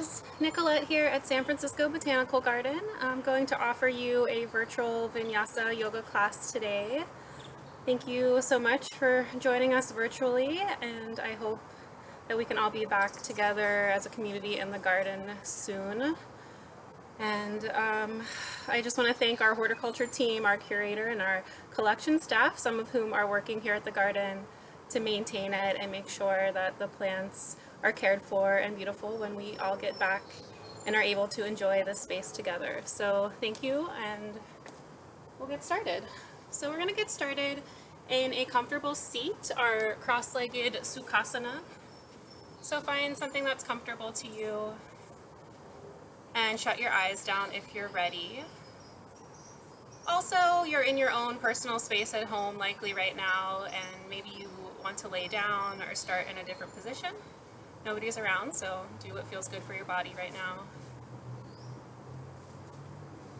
guys, Nicolette here at San Francisco Botanical Garden. I'm going to offer you a virtual vinyasa yoga class today. Thank you so much for joining us virtually, and I hope that we can all be back together as a community in the garden soon. And I just want to thank our horticulture team, our curator, and our collection staff, some of whom are working here at the garden to maintain it and make sure that the plants are cared for and beautiful when we all get back and are able to enjoy this space together. So thank you, and we'll get started. So we're going to get started in a comfortable seat, our cross-legged Sukhasana. So find something that's comfortable to you and shut your eyes down if you're ready. Also, you're in your own personal space at home likely right now, and maybe you want to lay down or start in a different position. Nobody's around, so do what feels good for your body right now.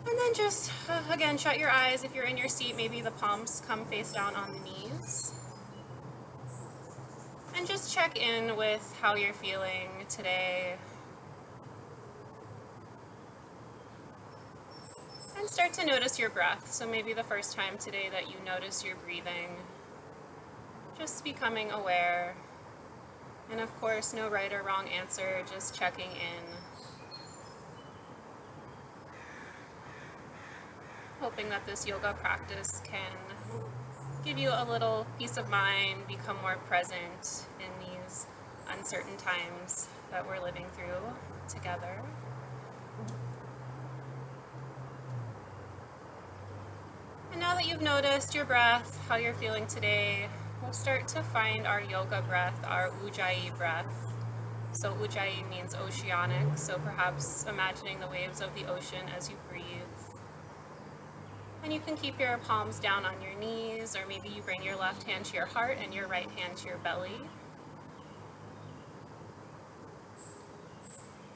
And then just, again, shut your eyes. If you're in your seat, maybe the palms come face down on the knees. And just check in with how you're feeling today. And start to notice your breath. So maybe the first time today that you notice your breathing, just becoming aware. And of course, no right or wrong answer, just checking in. Hoping that this yoga practice can give you a little peace of mind, become more present in these uncertain times that we're living through together. And now that you've noticed your breath, how you're feeling today, we'll start to find our yoga breath, our Ujjayi breath. So Ujjayi means oceanic, so perhaps imagining the waves of the ocean as you breathe. And you can keep your palms down on your knees, or maybe you bring your left hand to your heart and your right hand to your belly.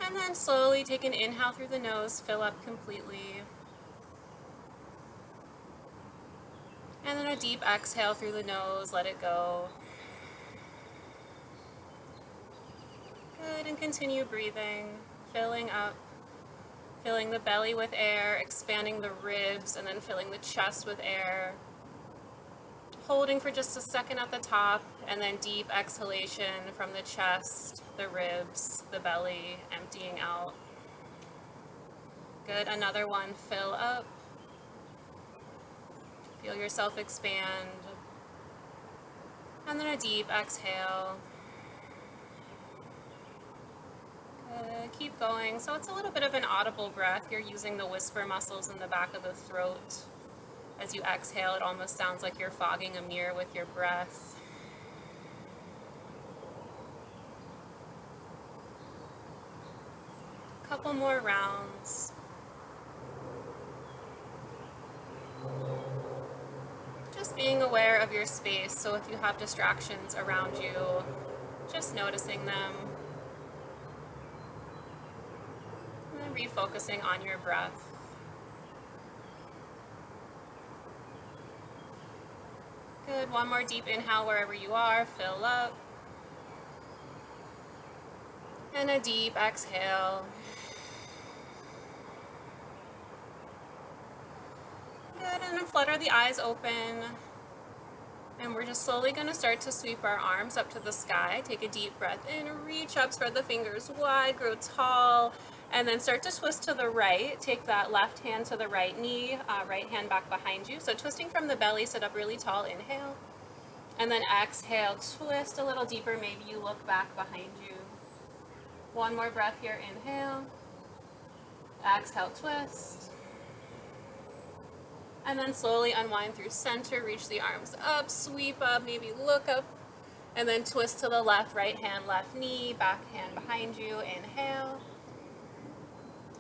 And then slowly take an inhale through the nose, fill up completely. And then a deep exhale through the nose, let it go. Good, and continue breathing, filling up, filling the belly with air, expanding the ribs, and then filling the chest with air. Holding for just a second at the top, and then deep exhalation from the chest, the ribs, the belly, emptying out. Good, another one, fill up. Feel yourself expand. And then a deep exhale. Good. Keep going. So it's a little bit of an audible breath. You're using the whisper muscles in the back of the throat. As you exhale, it almost sounds like you're fogging a mirror with your breath. Couple more rounds. Just being aware of your space, so if you have distractions around you, just noticing them. And then refocusing on your breath. Good, one more deep inhale wherever you are, fill up. And a deep exhale. Good, and then flutter the eyes open. And we're just slowly going to start to sweep our arms up to the sky. Take a deep breath in, reach up, spread the fingers wide, grow tall, and then start to twist to the right. Take that left hand to the right knee, right hand back behind you. So twisting from the belly, sit up really tall, inhale. And then exhale, twist a little deeper, maybe you look back behind you. One more breath here, inhale. Exhale, twist. And then slowly unwind through center, reach the arms up, sweep up, maybe look up, and then twist to the left, right hand, left knee, back hand behind you, inhale,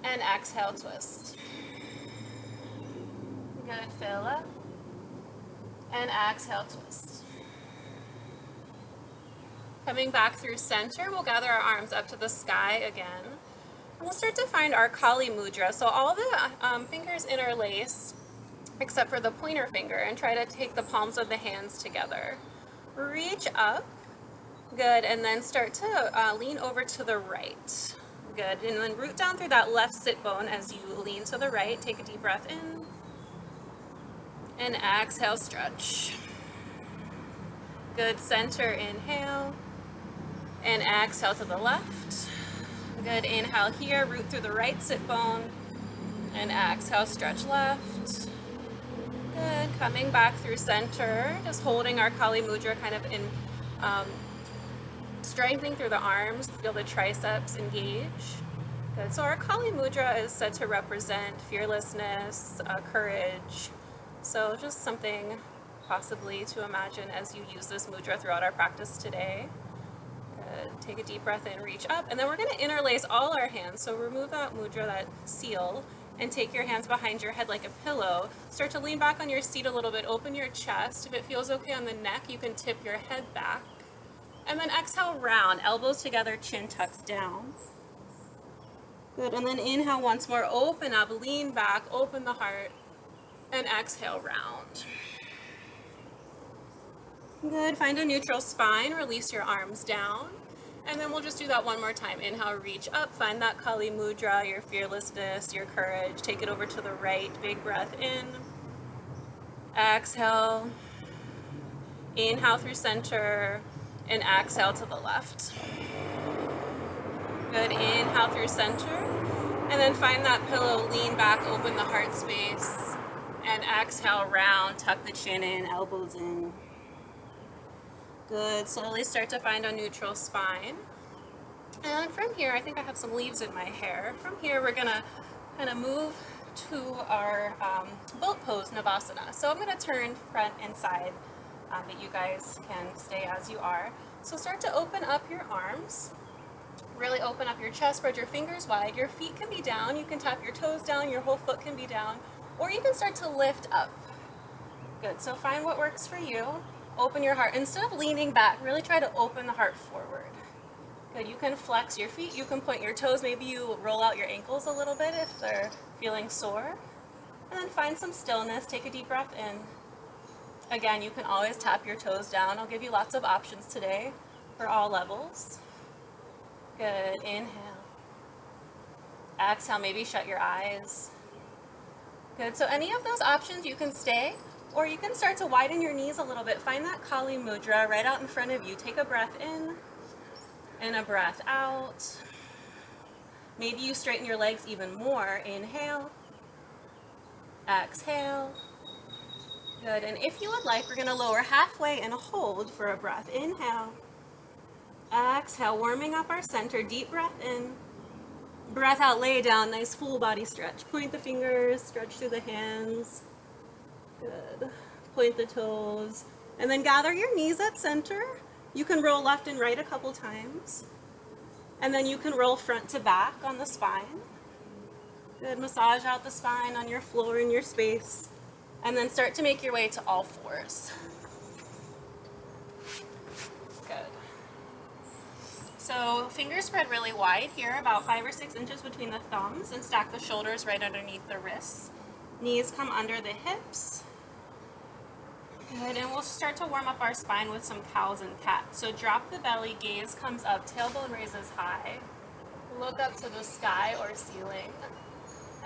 and exhale, twist. Good, fill up, and exhale, twist. Coming back through center, we'll gather our arms up to the sky again. And we'll start to find our Kali Mudra, so all the fingers interlace, except for the pointer finger, and try to take the palms of the hands together. Reach up, good, and then start to lean over to the right. Good, and then root down through that left sit bone as you lean to the right. Take a deep breath in. And exhale, stretch. Good, center, inhale. And exhale to the left. Good, inhale here, root through the right sit bone. And exhale, stretch left. Good, coming back through center, just holding our Kali Mudra kind of in, strengthening through the arms, feel the triceps engage. Good, so our Kali Mudra is said to represent fearlessness, courage. So just something possibly to imagine as you use this mudra throughout our practice today. Good. Take a deep breath in, reach up, and then we're going to interlace all our hands. So remove that mudra, that seal, and take your hands behind your head like a pillow. Start to lean back on your seat a little bit, open your chest. If it feels okay on the neck, you can tip your head back. And then exhale, round, elbows together, chin tucks down. Good, and then inhale once more, open up, lean back, open the heart. And exhale, round. Good, find a neutral spine, release your arms down. And then we'll just do that one more time. Inhale, reach up, find that Kali Mudra, your fearlessness, your courage. Take it over to the right, big breath in. Exhale. Inhale through center, and exhale to the left. Good, inhale through center. And then find that pillow, lean back, open the heart space. And exhale, round, tuck the chin in, elbows in. Good, slowly start to find a neutral spine. And from here, I think I have some leaves in my hair. From here, we're gonna kind of move to our boat pose, Navasana. So I'm gonna turn front and side, but you guys can stay as you are. So start to open up your arms. Really open up your chest, spread your fingers wide. Your feet can be down, you can tap your toes down, your whole foot can be down. Or you can start to lift up. Good, so find what works for you. Open your heart. Instead of leaning back, really try to open the heart forward. Good, you can flex your feet, you can point your toes, maybe you roll out your ankles a little bit if they're feeling sore. And then find some stillness, take a deep breath in. Again, you can always tap your toes down. I'll give you lots of options today for all levels. Good, inhale. Exhale, maybe shut your eyes. Good, so any of those options you can stay, or you can start to widen your knees a little bit. Find that Kali Mudra right out in front of you. Take a breath in and a breath out. Maybe you straighten your legs even more. Inhale, exhale. Good, and if you would like, we're gonna lower halfway and hold for a breath. Inhale, exhale, warming up our center. Deep breath in. Breath out, lay down, nice full body stretch. Point the fingers, stretch through the hands. Good. Point the toes. And then gather your knees at center. You can roll left and right a couple times. And then you can roll front to back on the spine. Good, massage out the spine on your floor in your space. And then start to make your way to all fours. Good. So fingers spread really wide here, about 5 or 6 inches between the thumbs, and stack the shoulders right underneath the wrists. Knees come under the hips. Good, and we'll start to warm up our spine with some cows and cats. So drop the belly, gaze comes up, tailbone raises high. Look up to the sky or ceiling.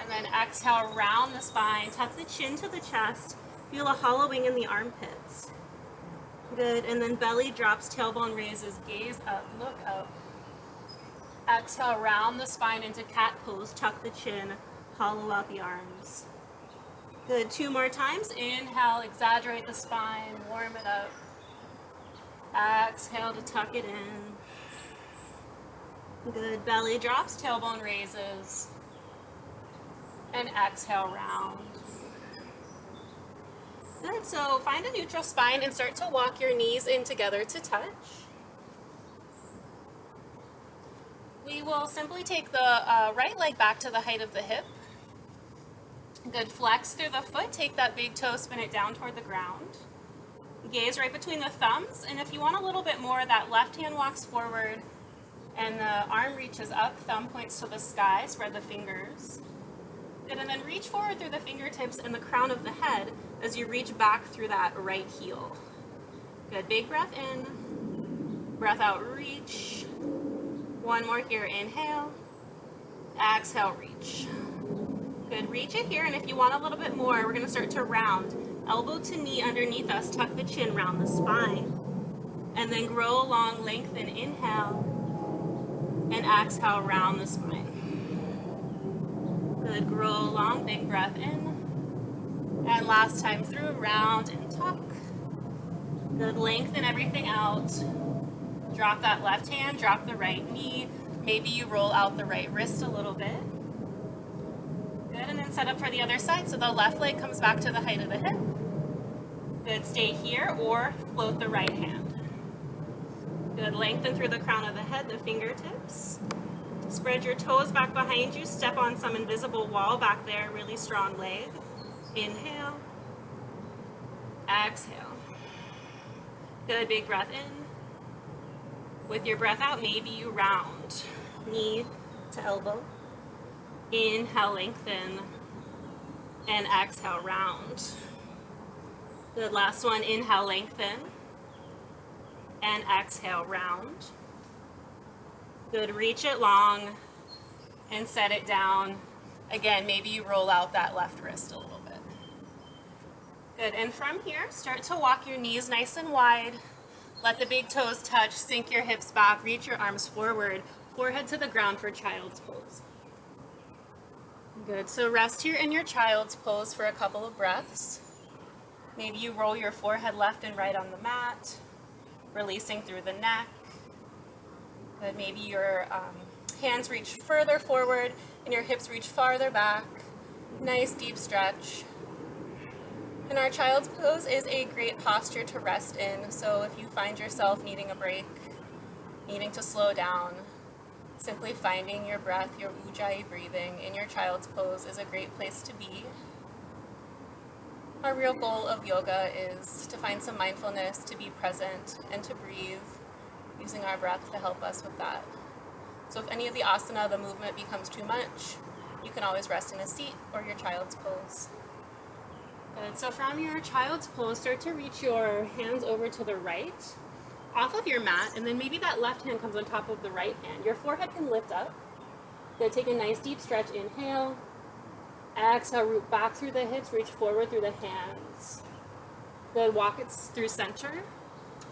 And then exhale, round the spine, tuck the chin to the chest, feel a hollowing in the armpits. Good, and then belly drops, tailbone raises, gaze up, look up. Exhale, round the spine into cat pose, tuck the chin, hollow out the arms. Good, 2 more times. Inhale, exaggerate the spine, warm it up. Exhale to tuck it in. Good, belly drops, tailbone raises. And exhale, round. Good, so find a neutral spine and start to walk your knees in together to touch. We will simply take the right leg back to the height of the hip. Good, flex through the foot, take that big toe, spin it down toward the ground. Gaze right between the thumbs, and if you want a little bit more, that left hand walks forward and the arm reaches up, thumb points to the sky, spread the fingers. Good, and then reach forward through the fingertips and the crown of the head as you reach back through that right heel. Good, big breath in, breath out, reach. One more here, inhale, Exhale, reach. Good, reach it here, and if you want a little bit more, we're going to start to round. Elbow to knee underneath us, tuck the chin, round the spine. And then grow along, lengthen, inhale. And exhale, round the spine. Good, grow along, big breath in. And last time through, round and tuck. Good, lengthen everything out. Drop that left hand, drop the right knee. Maybe you roll out the right wrist a little bit. Good, and then set up for the other side so the left leg comes back to the height of the hip. Good, stay here or float the right hand. Good, lengthen through the crown of the head, the fingertips. Spread your toes back behind you, step on some invisible wall back there, really strong leg. Inhale, exhale. Good, big breath in. With your breath out, maybe you round, knee to elbow. Inhale, lengthen, and exhale, round. Good, last one, inhale, lengthen, and exhale, round. Good, reach it long, and set it down. Again, maybe you roll out that left wrist a little bit. Good, and from here, start to walk your knees nice and wide. Let the big toes touch, sink your hips back, reach your arms forward, forehead to the ground for child's pose. Good, so rest here in your child's pose for a couple of breaths. Maybe you roll your forehead left and right on the mat, releasing through the neck. Good, maybe your hands reach further forward and your hips reach farther back. Nice deep stretch. And our child's pose is a great posture to rest in, so if you find yourself needing a break, needing to slow down, simply finding your breath, your ujjayi breathing in your child's pose is a great place to be. Our real goal of yoga is to find some mindfulness, to be present, and to breathe, using our breath to help us with that. So if any of the asana, the movement becomes too much, you can always rest in a seat or your child's pose. Good, so from your child's pose, start to reach your hands over to the right, off of your mat, and then maybe that left hand comes on top of the right hand. Your forehead can lift up. Good, take a nice deep stretch, inhale. Exhale, root back through the hips, reach forward through the hands. Good, walk it through center,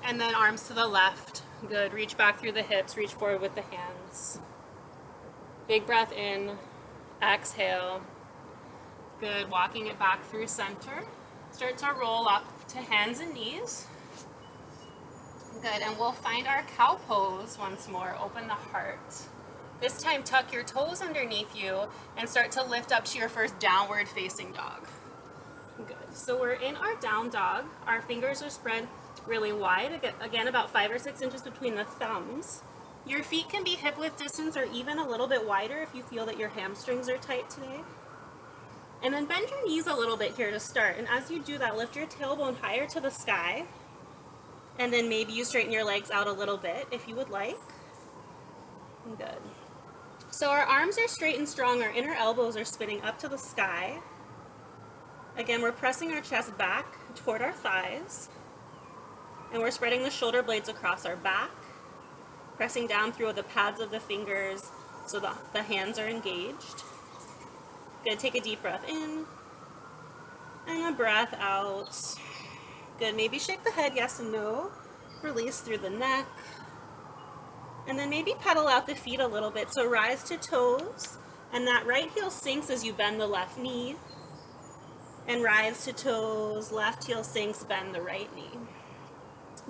and then arms to the left. Good, reach back through the hips, reach forward with the hands. Big breath in, exhale. Good, walking it back through center. Start to roll up to hands and knees. Good, and we'll find our cow pose once more. Open the heart. This time, tuck your toes underneath you and start to lift up to your first downward facing dog. Good, so we're in our down dog. Our fingers are spread really wide, again about 5 or 6 inches between the thumbs. Your feet can be hip width distance or even a little bit wider if you feel that your hamstrings are tight today. And then bend your knees a little bit here to start. And as you do that, lift your tailbone higher to the sky. And then maybe you straighten your legs out a little bit if you would like. Good. So our arms are straight and strong. Our inner elbows are spinning up to the sky. Again, we're pressing our chest back toward our thighs. And we're spreading the shoulder blades across our back. Pressing down through the pads of the fingers so the hands are engaged. Good, take a deep breath in, and a breath out. Good, maybe shake the head, yes and no. Release through the neck. And then maybe pedal out the feet a little bit. So rise to toes, and that right heel sinks as you bend the left knee. And rise to toes, left heel sinks, bend the right knee.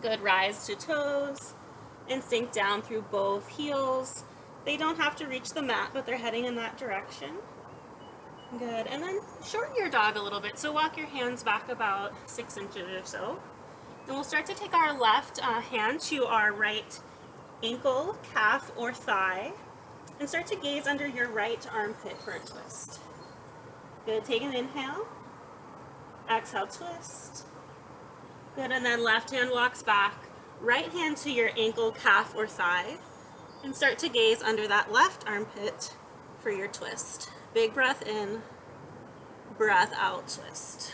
Good, rise to toes, and sink down through both heels. They don't have to reach the mat, but they're heading in that direction. Good, and then shorten your dog a little bit. So walk your hands back about 6 inches or so. And we'll start to take our left hand to our right ankle, calf, or thigh. And start to gaze under your right armpit for a twist. Good, take an inhale. Exhale, twist. Good, and then left hand walks back. Right hand to your ankle, calf, or thigh. And start to gaze under that left armpit for your twist. Big breath in, breath out, twist.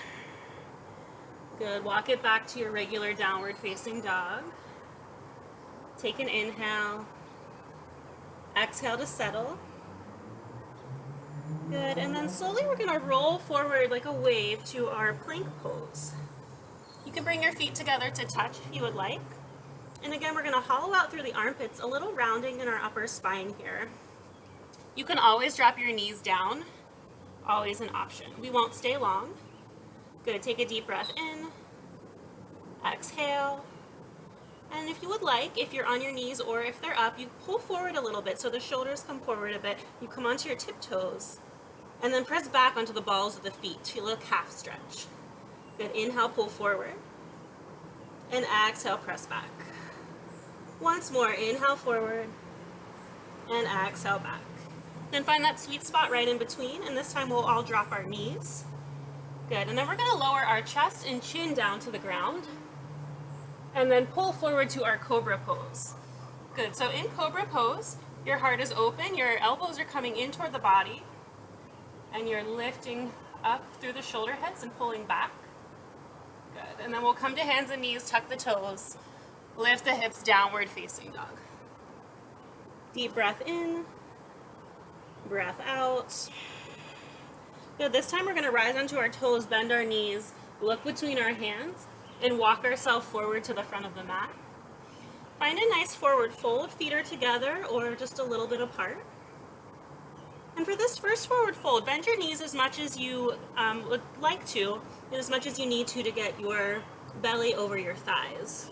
Good, walk it back to your regular downward facing dog. Take an inhale, exhale to settle. Good, and then slowly we're gonna roll forward like a wave to our plank pose. You can bring your feet together to touch if you would like. And again, we're gonna hollow out through the armpits, a little rounding in our upper spine here. You can always drop your knees down, always an option. We won't stay long. Good, take a deep breath in, exhale. And if you would like, if you're on your knees or if they're up, you pull forward a little bit so the shoulders come forward a bit. You come onto your tiptoes and then press back onto the balls of the feet. Feel a calf stretch. Good, inhale, pull forward. And exhale, press back. Once more, inhale forward and exhale back. Then find that sweet spot right in between, and this time we'll all drop our knees. Good, and then we're gonna lower our chest and chin down to the ground and then pull forward to our Cobra Pose. Good, so in Cobra Pose, your heart is open, your elbows are coming in toward the body, and you're lifting up through the shoulder heads and pulling back. Good, and then we'll come to hands and knees, tuck the toes, lift the hips, downward facing dog. Deep breath in, breath out. Good, this time we're gonna rise onto our toes, bend our knees, look between our hands, and walk ourselves forward to the front of the mat. Find a nice forward fold, feet are together or just a little bit apart. And for this first forward fold, bend your knees as much as you would like to, and as much as you need to get your belly over your thighs.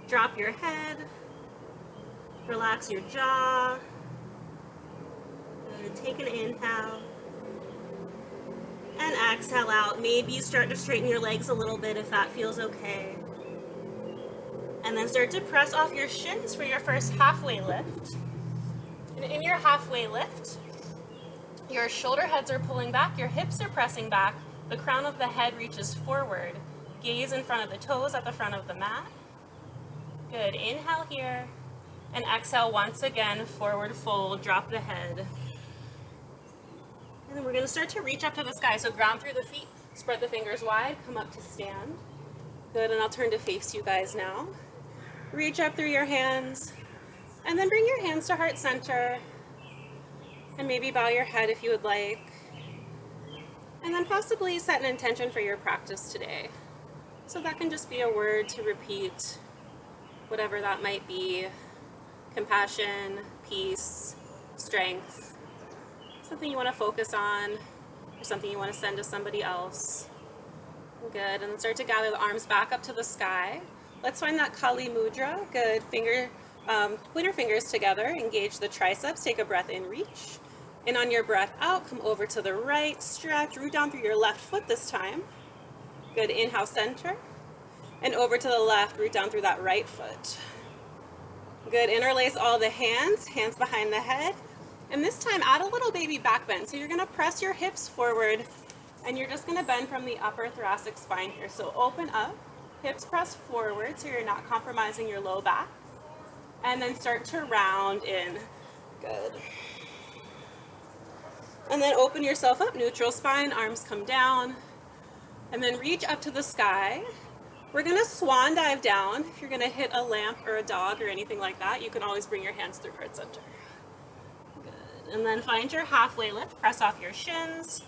Drop your head, relax your jaw, and take an inhale, and exhale out. Maybe you start to straighten your legs a little bit if that feels okay. And then start to press off your shins for your first halfway lift. And in your halfway lift, your shoulder heads are pulling back, your hips are pressing back, the crown of the head reaches forward, gaze in front of the toes at the front of the mat. Good, inhale here, and exhale once again, forward fold, drop the head. And then we're gonna start to reach up to the sky, so ground through the feet, spread the fingers wide, come up to stand. Good, and I'll turn to face you guys now. Reach up through your hands, and then bring your hands to heart center, and maybe bow your head if you would like. And then possibly set an intention for your practice today. So that can just be a word to repeat, whatever that might be. Compassion, peace, strength, something you want to focus on, or something you want to send to somebody else. Good, and then start to gather the arms back up to the sky. Let's find that Kali Mudra. Good, pointer fingers together, engage the triceps, take a breath in, reach. And on your breath out, come over to the right, stretch, root down through your left foot this time. Good, inhale, center. And over to the left, root down through that right foot. Good, interlace all the hands behind the head. And this time, add a little baby back bend. So you're gonna press your hips forward, and you're just gonna bend from the upper thoracic spine here. So open up, hips press forward so you're not compromising your low back. And then start to round in. Good. And then open yourself up, neutral spine, arms come down. And then reach up to the sky. We're gonna swan dive down. If you're gonna hit a lamp or a dog or anything like that, you can always bring your hands through heart center. Good. And then find your halfway lift, press off your shins,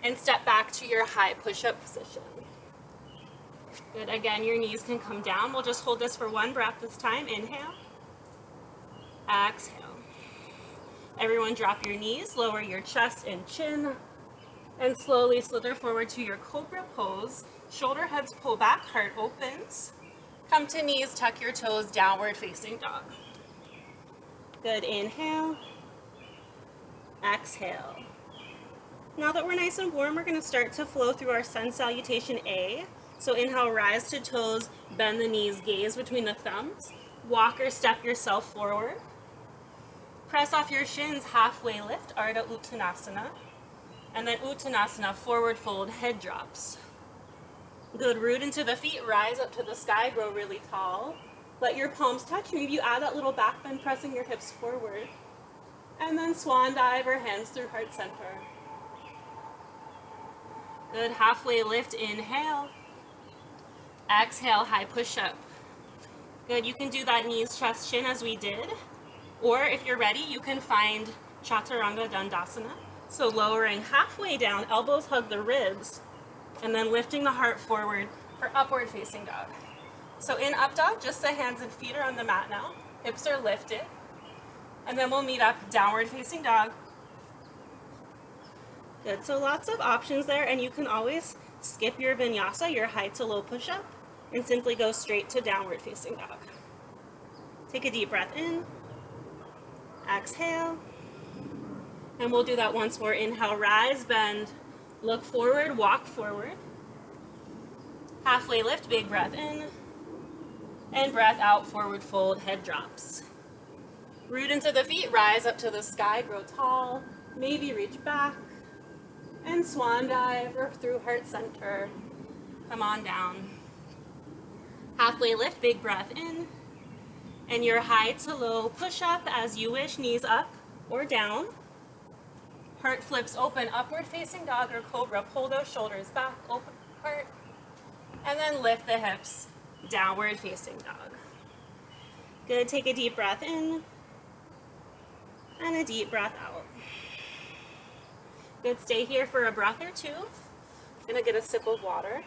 and step back to your high push-up position. Good, again, your knees can come down. We'll just hold this for one breath this time. Inhale, exhale. Everyone drop your knees, lower your chest and chin, and slowly slither forward to your Cobra Pose. Shoulder heads pull back, heart opens. Come to knees, tuck your toes, downward facing dog. Good, inhale, exhale. Now that we're nice and warm, we're gonna start to flow through our Sun Salutation A. So inhale, rise to toes, bend the knees, gaze between the thumbs. Walk or step yourself forward. Press off your shins, halfway lift, Ardha Uttanasana. And then Uttanasana, forward fold, head drops. Good, root into the feet, rise up to the sky, grow really tall. Let your palms touch, maybe you add that little back bend, pressing your hips forward. And then swan dive or hands through heart center. Good, halfway lift, inhale. Exhale, high push-up. Good, you can do that knees, chest, chin as we did. Or if you're ready, you can find Chaturanga Dandasana, So lowering halfway down, elbows hug the ribs, and then lifting the heart forward for upward facing dog. So in up dog, just the hands and feet are on the mat now. Hips are lifted. And then we'll meet up downward facing dog. Good, so lots of options there, and you can always skip your vinyasa, your high to low push-up, and simply go straight to downward facing dog. Take a deep breath in, exhale, and we'll do that once more. Inhale, rise, bend, look forward, walk forward. Halfway lift, big breath in, and breath out, forward fold, head drops. Root into the feet, rise up to the sky, grow tall, maybe reach back, and swan dive or through heart center. Come on down. Halfway lift, big breath in, and your high to low push up as you wish, knees up or down. Heart flips open, upward facing dog or cobra. Pull those shoulders back, open heart, and then lift the hips, downward facing dog. Good, take a deep breath in, and a deep breath out. Good, stay here for a breath or two. I'm gonna get a sip of water.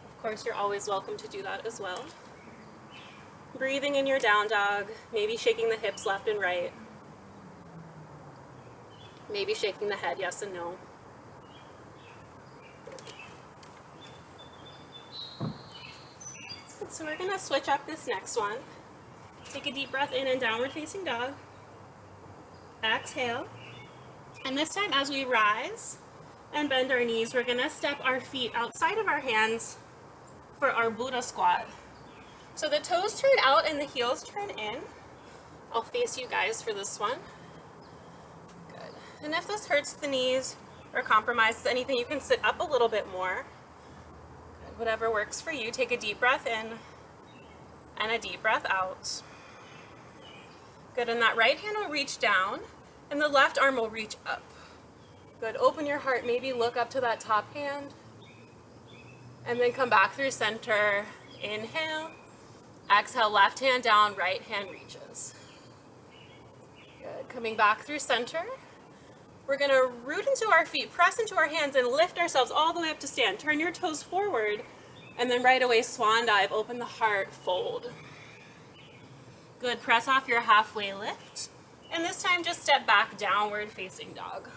Of course, you're always welcome to do that as well. Breathing in your down dog, maybe shaking the hips left and right. Maybe shaking the head, yes and no. So we're gonna switch up this next one. Take a deep breath in and downward facing dog. Exhale. And this time as we rise and bend our knees, we're gonna step our feet outside of our hands for our Buddha squat. So the toes turn out and the heels turn in. I'll face you guys for this one. Good. And if this hurts the knees or compromises anything, you can sit up a little bit more. Good. Whatever works for you. Take a deep breath in and a deep breath out. Good, and that right hand will reach down and the left arm will reach up. Good, open your heart, maybe look up to that top hand and then come back through center. Inhale, exhale, left hand down, right hand reaches. Good, coming back through center. We're gonna root into our feet, press into our hands and lift ourselves all the way up to stand. Turn your toes forward and then right away swan dive, open the heart, fold. Good, press off your halfway lift. And this time just step back, downward facing dog.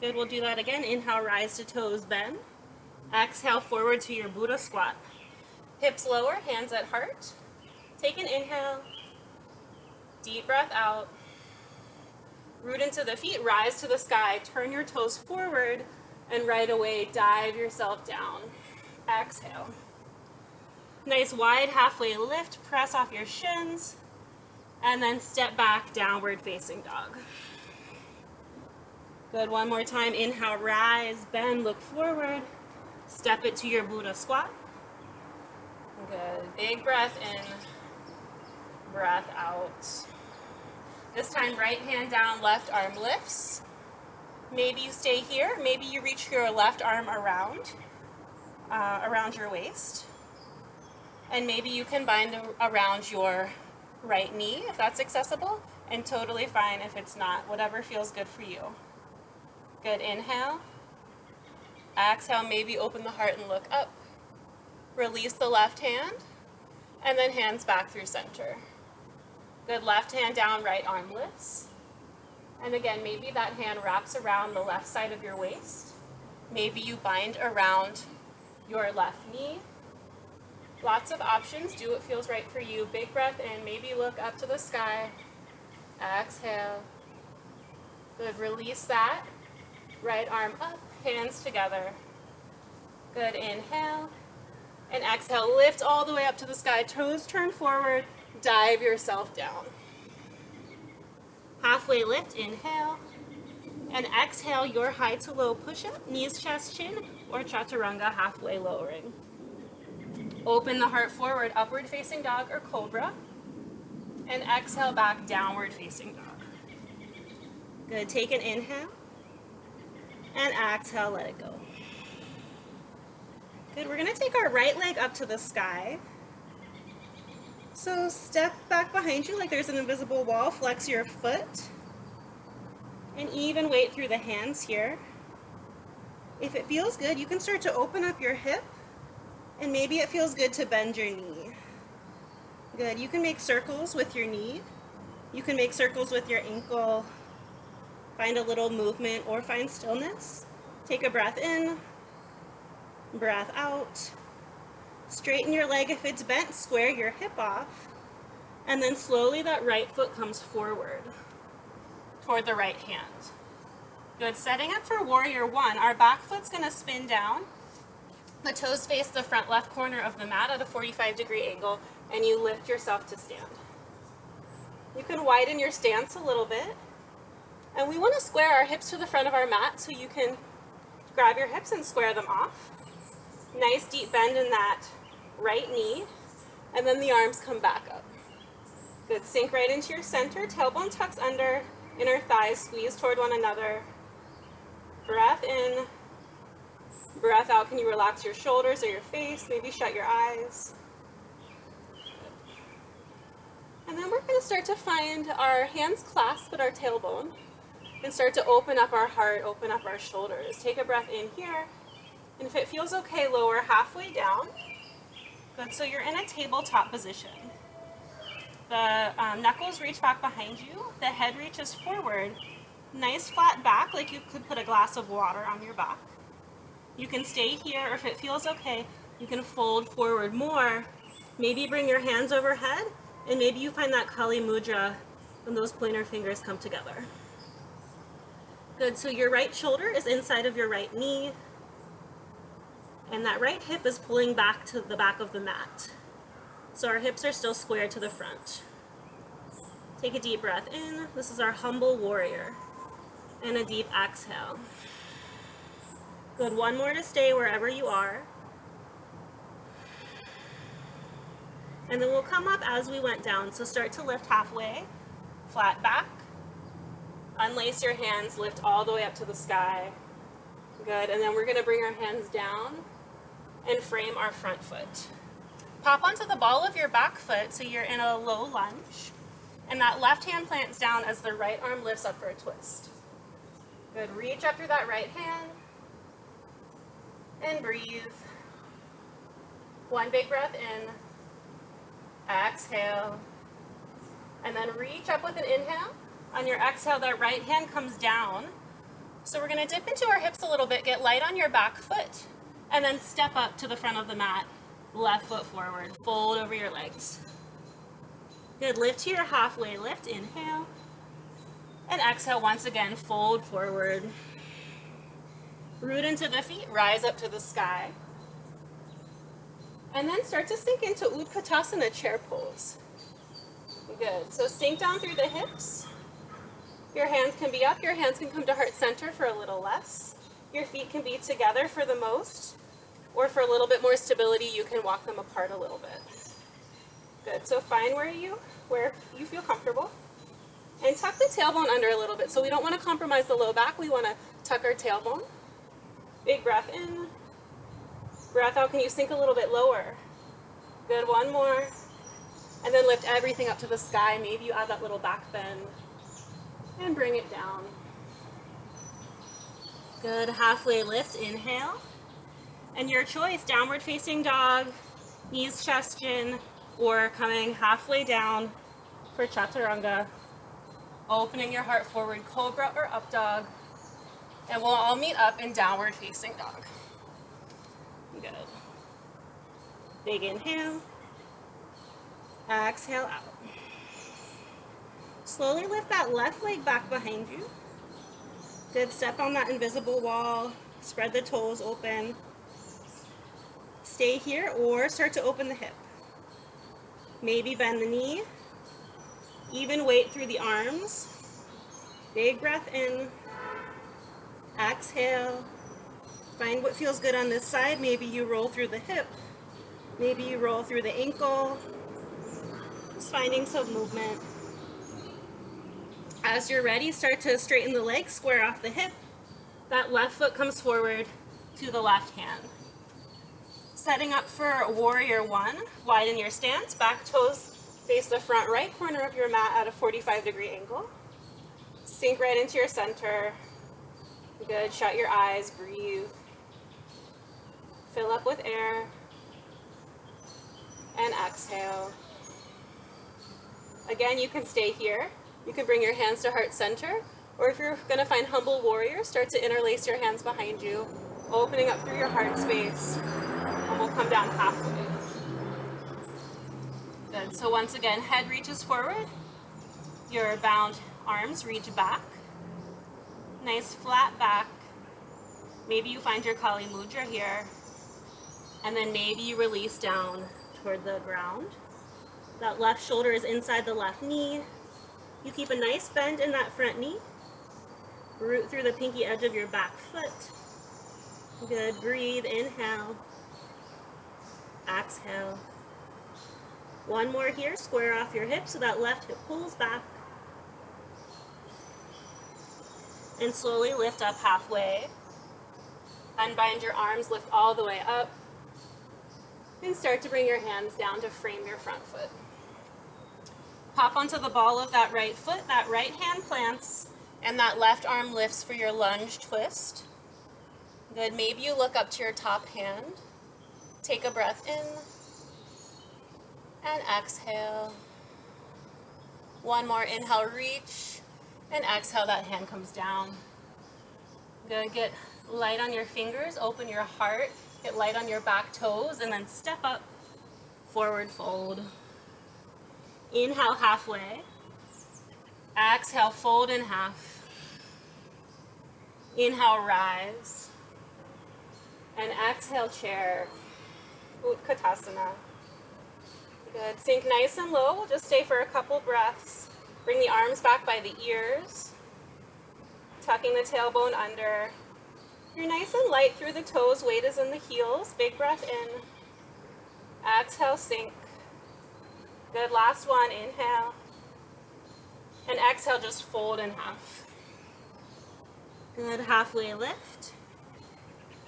Good, we'll do that again. Inhale, rise to toes, bend. Exhale, forward to your Buddha squat. Hips lower, hands at heart. Take an inhale. Deep breath out. Root into the feet, rise to the sky. Turn your toes forward and right away dive yourself down. Exhale. Nice wide halfway lift, press off your shins, and then step back, downward facing dog. Good, one more time. Inhale, rise, bend, look forward. Step it to your Buddha squat. Good, big breath in, breath out. This time, right hand down, left arm lifts. Maybe you stay here, maybe you reach your left arm around your waist. And maybe you can bind around your right knee if that's accessible, and totally fine if it's not, whatever feels good for you. Good, inhale. Exhale, maybe open the heart and look up. Release the left hand, and then hands back through center. Good, left hand down, right arm lifts. And again, maybe that hand wraps around the left side of your waist. Maybe you bind around your left knee. Lots of options, do what feels right for you. Big breath in, maybe look up to the sky. Exhale. Good, release that. Right arm up, hands together. Good, inhale. And exhale, lift all the way up to the sky. Toes turn forward, dive yourself down. Halfway lift, inhale. And exhale, your high to low push-up, knees, chest, chin, or chaturanga, halfway lowering. Open the heart forward, upward facing dog or cobra. And exhale back, downward facing dog. Good, take an inhale. And exhale, let it go. Good, we're gonna take our right leg up to the sky. So step back behind you like there's an invisible wall, flex your foot, and even weight through the hands here. If it feels good, you can start to open up your hip, and maybe it feels good to bend your knee. Good, you can make circles with your knee. You can make circles with your ankle. Find a little movement or find stillness. Take a breath in, breath out. Straighten your leg if it's bent, square your hip off, and then slowly that right foot comes forward toward the right hand. Good, setting up for warrior one, our back foot's gonna spin down. The toes face the front left corner of the mat at a 45-degree angle, and you lift yourself to stand. You can widen your stance a little bit, and we wanna square our hips to the front of our mat so you can grab your hips and square them off. Nice deep bend in that right knee, and then the arms come back up. Good, sink right into your center, tailbone tucks under, inner thighs squeeze toward one another. Breath in, breath out. Can you relax your shoulders or your face? Maybe shut your eyes. And then we're going to start to find our hands clasped at our tailbone and start to open up our heart, open up our shoulders. Take a breath in here. And if it feels okay, lower halfway down. Good, so you're in a tabletop position. The knuckles reach back behind you. The head reaches forward. Nice flat back, like you could put a glass of water on your back. You can stay here, or if it feels okay, you can fold forward more. Maybe bring your hands overhead, and maybe you find that Kali Mudra when those pointer fingers come together. Good, so your right shoulder is inside of your right knee. And that right hip is pulling back to the back of the mat. So our hips are still square to the front. Take a deep breath in. This is our humble warrior. And a deep exhale. Good, one more to stay wherever you are. And then we'll come up as we went down. So start to lift halfway, flat back. Unlace your hands, lift all the way up to the sky. Good, and then we're gonna bring our hands down and frame our front foot. Pop onto the ball of your back foot so you're in a low lunge. And that left hand plants down as the right arm lifts up for a twist. Good, reach up through that right hand. And breathe. One big breath in. Exhale. And then reach up with an inhale. On your exhale, that right hand comes down. So we're gonna dip into our hips a little bit, get light on your back foot. And then step up to the front of the mat, left foot forward, fold over your legs. Good, lift to your halfway lift, inhale. And exhale once again, fold forward. Root into the feet, rise up to the sky. And then start to sink into Utkatasana, chair pose. Good, so sink down through the hips. Your hands can be up, your hands can come to heart center for a little less. Your feet can be together for the most, or for a little bit more stability, you can walk them apart a little bit. Good, so find where you feel comfortable. And tuck the tailbone under a little bit. So we don't want to compromise the low back, we want to tuck our tailbone. Big breath in, breath out. Can you sink a little bit lower? Good, one more. And then lift everything up to the sky. Maybe you add that little back bend and bring it down. Good, halfway lift, inhale. And your choice, downward facing dog, knees, chest, chin, or coming halfway down for chaturanga. Opening your heart forward, cobra or up dog. And we'll all meet up in downward facing dog. Good. Big inhale. Exhale out. Slowly lift that left leg back behind you. Good, step on that invisible wall. Spread the toes open. Stay here or start to open the hip. Maybe bend the knee. Even weight through the arms. Big breath in. Exhale. Find what feels good on this side. Maybe you roll through the hip. Maybe you roll through the ankle. Just finding some movement. As you're ready, start to straighten the legs, square off the hip. That left foot comes forward to the left hand. Setting up for warrior one, widen your stance, back toes Face the front right corner of your mat at a 45-degree angle. Sink right into your center. Good. Shut your eyes. Breathe. Fill up with air. And exhale. Again, you can stay here. You can bring your hands to heart center. Or if you're going to find humble warrior, start to interlace your hands behind you, opening up through your heart space. And we'll come down halfway. Good. So once again, head reaches forward. Your bound arms reach back. Nice flat back. Maybe you find your Kali Mudra here. And then maybe you release down toward the ground. That left shoulder is inside the left knee. You keep a nice bend in that front knee. Root through the pinky edge of your back foot. Good. Breathe. Inhale. Exhale. One more here. Square off your hips so that left hip pulls back. And slowly lift up halfway. Unbind your arms, lift all the way up. And start to bring your hands down to frame your front foot. Hop onto the ball of that right foot, that right hand plants, and that left arm lifts for your lunge twist. Good. Maybe you look up to your top hand. Take a breath in and exhale. One more inhale, reach, and exhale, that hand comes down. Good. Get light on your fingers, open your heart, get light on your back toes, and then step up, forward fold. Inhale halfway. Exhale, fold in half. Inhale, rise. And exhale, chair. Utkatasana. Good. Sink nice and low. We'll just stay for a couple breaths. Bring the arms back by the ears. Tucking the tailbone under. You're nice and light through the toes. Weight is in the heels. Big breath in. Exhale, sink. Good. Last one. Inhale. And exhale, just fold in half. Good. Halfway lift.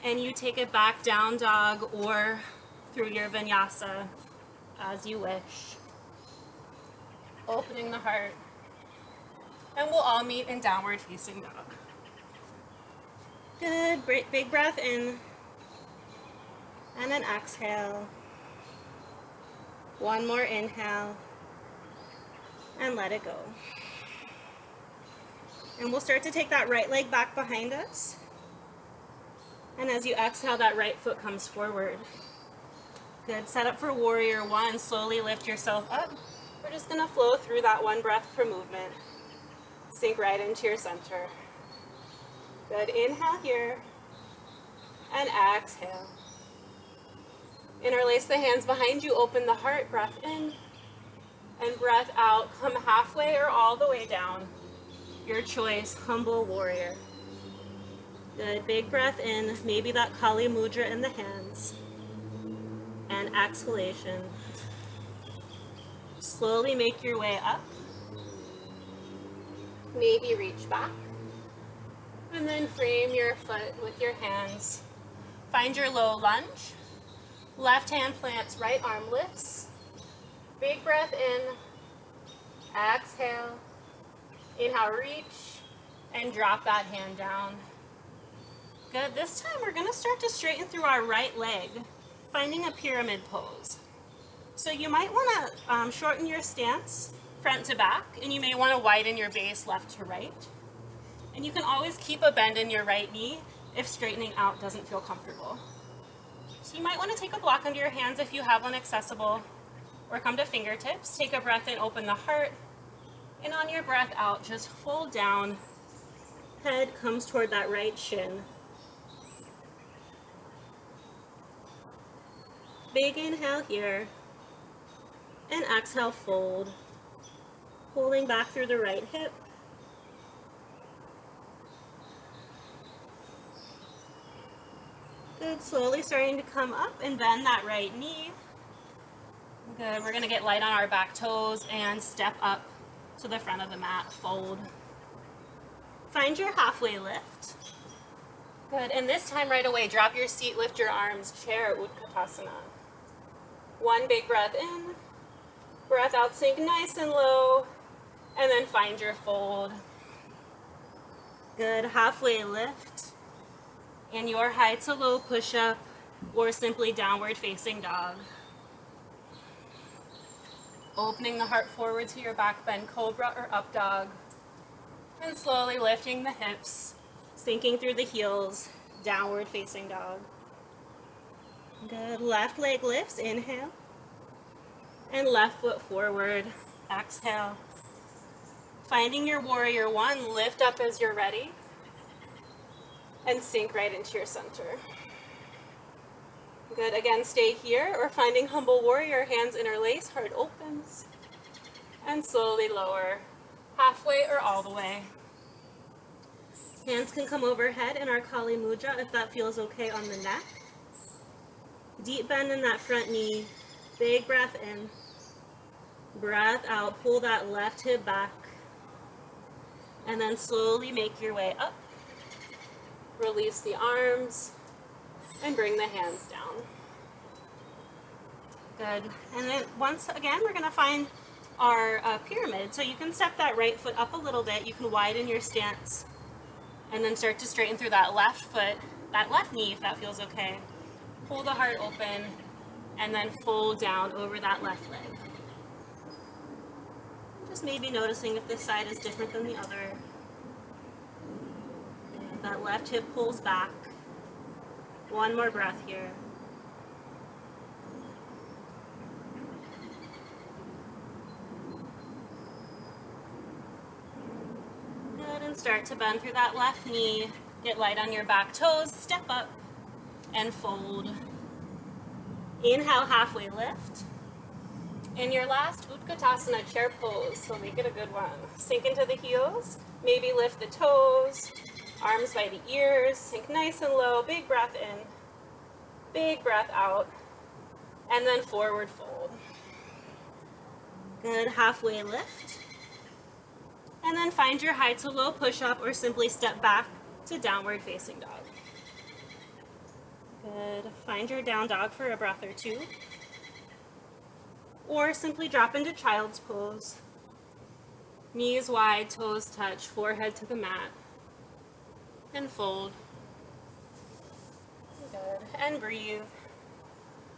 And you take it back, down dog, or through your vinyasa as you wish. Opening the heart. And we'll all meet in downward facing dog. Good. Big breath in. And then exhale. One more inhale. And let it go. And we'll start to take that right leg back behind us. And as you exhale, that right foot comes forward. Good. Set up for warrior one. Slowly lift yourself up. We're just going to flow through that one breath per movement. Sink right into your center. Good. Inhale here. And exhale. Interlace the hands behind you. Open the heart. Breath in. And breath out. Come halfway or all the way down. Your choice. Humble warrior. Good. Big breath in. Maybe that Kali Mudra in the hands. And exhalation. Slowly make your way up. Maybe reach back. And then frame your foot with your hands. Find your low lunge. Left hand plants, right arm lifts. Big breath in. Exhale. Inhale, reach. And drop that hand down. Good. This time we're going to start to straighten through our right leg, finding a pyramid pose. So you might want to shorten your stance front to back, and you may want to widen your base left to right. And you can always keep a bend in your right knee if straightening out doesn't feel comfortable. So you might want to take a block under your hands if you have one accessible, or come to fingertips. Take a breath in, open the heart, and on your breath out, just fold down. Head comes toward that right shin. Big inhale here, and exhale, fold. Pulling back through the right hip. Good. Slowly starting to come up and bend that right knee. Good. We're going to get light on our back toes and step up to the front of the mat. Fold. Find your halfway lift. Good. And this time right away, drop your seat, lift your arms, chair, Utkatasana. One big breath in. Breath out, sink nice and low, and then find your fold. Good, halfway lift, and your high to low push-up, or simply downward facing dog. Opening the heart forward to your back bend, cobra or up dog, and slowly lifting the hips, sinking through the heels, downward facing dog. Good, left leg lifts, inhale, and left foot forward, exhale. Finding your warrior one, lift up as you're ready, and sink right into your center. Good, again, stay here, or finding humble warrior, hands interlace, heart opens, and slowly lower, halfway or all the way. Hands can come overhead in our Kali Mudra if that feels okay on the neck. Deep bend in that front knee, big breath in, breath out, pull that left hip back, and then slowly make your way up. Release the arms, and bring the hands down. Good, and then once again, we're gonna find our pyramid. So you can step that right foot up a little bit, you can widen your stance, and then start to straighten through that left foot, that left knee if that feels okay. Pull the heart open, and then fold down over that left leg. Just maybe noticing if this side is different than the other. And that left hip pulls back. One more breath here. Good, and start to bend through that left knee. Get light on your back toes, step up, and fold. Inhale, halfway lift. In your last Utkatasana chair pose, so make it a good one. Sink into the heels, maybe lift the toes, arms by the ears, sink nice and low, big breath in, big breath out, and then forward fold. Good, halfway lift. And then find your high to low push-up, or simply step back to downward facing dog. Good, find your down dog for a breath or two. Or simply drop into child's pose. Knees wide, toes touch, forehead to the mat. And fold. Good. And breathe.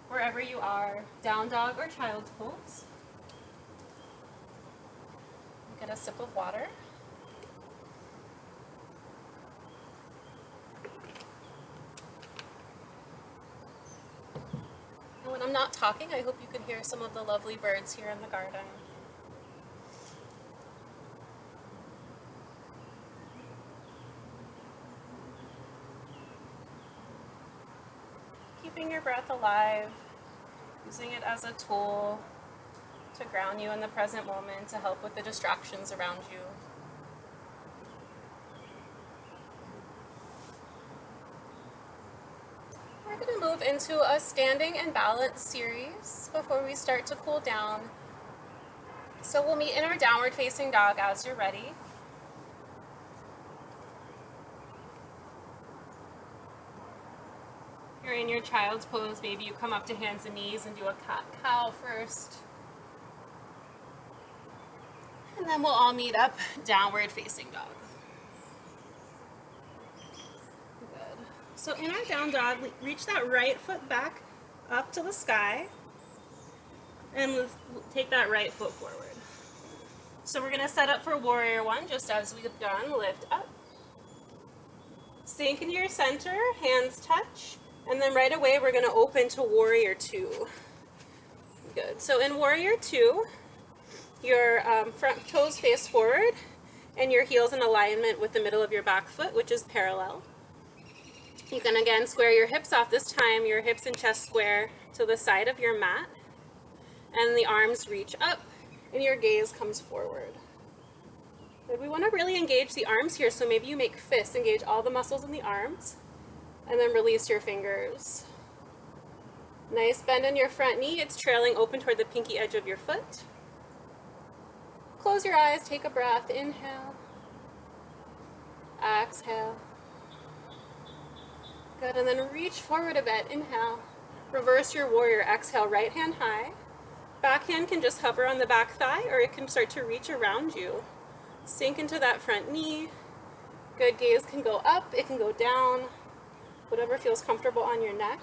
Wherever you are, down dog or child's pose. Get a sip of water. And when I'm not talking, I hope you can hear some of the lovely birds here in the garden. Keeping your breath alive, using it as a tool to ground you in the present moment, to help with the distractions around you. We're going to move into a standing and balance series before we start to cool down. So we'll meet in our downward facing dog as you're ready. If you're in your child's pose, maybe you come up to hands and knees and do a cat-cow first. And then we'll all meet up downward facing dog. Good. So in our down dog, reach that right foot back up to the sky, and we'll take that right foot forward. So we're going to set up for warrior one, just as we've done. Lift up, sink into your center, hands touch, and then right away we're going to open to warrior two. Good. So in warrior two, your front toes face forward and your heels in alignment with the middle of your back foot, which is parallel. You can again square your hips off. This time your hips and chest square to the side of your mat, and the arms reach up and your gaze comes forward. But we want to really engage the arms here, so maybe you make fists, engage all the muscles in the arms, and then release your fingers. Nice bend in your front knee, it's trailing open toward the pinky edge of your foot. Close your eyes, take a breath, inhale, exhale. Good, and then reach forward a bit, inhale. Reverse your warrior, exhale, right hand high. Back hand can just hover on the back thigh, or it can start to reach around you. Sink into that front knee. Good. Gaze can go up, it can go down, whatever feels comfortable on your neck.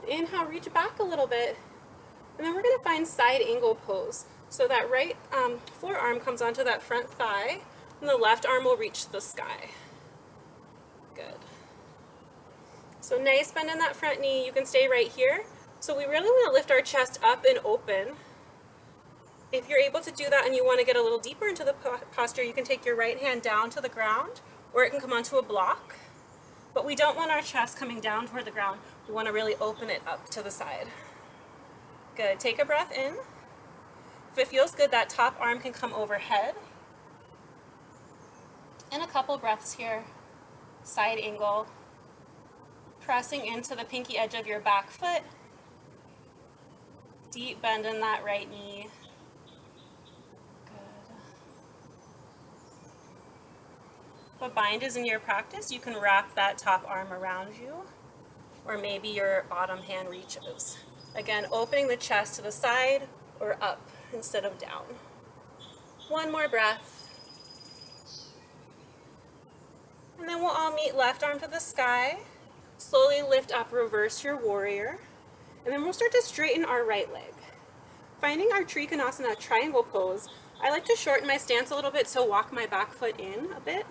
Good. Inhale, reach back a little bit. And then we're going to find side angle pose. So that right forearm comes onto that front thigh, and the left arm will reach the sky. Good. So nice bend in that front knee. You can stay right here. So we really want to lift our chest up and open. If you're able to do that and you want to get a little deeper into the posture, you can take your right hand down to the ground, or it can come onto a block. But we don't want our chest coming down toward the ground. We want to really open it up to the side. Good. Take a breath in. If it feels good, that top arm can come overhead. And a couple breaths here. Side angle. Pressing into the pinky edge of your back foot. Deep bend in that right knee. Good. If a bind is in your practice, you can wrap that top arm around you, or maybe your bottom hand reaches. Again, opening the chest to the side or up instead of down. One more breath. And then we'll all meet left arm to the sky. Slowly lift up, reverse your warrior. And then we'll start to straighten our right leg. Finding our Konasana triangle pose, I like to shorten my stance a little bit, so walk my back foot in a bit.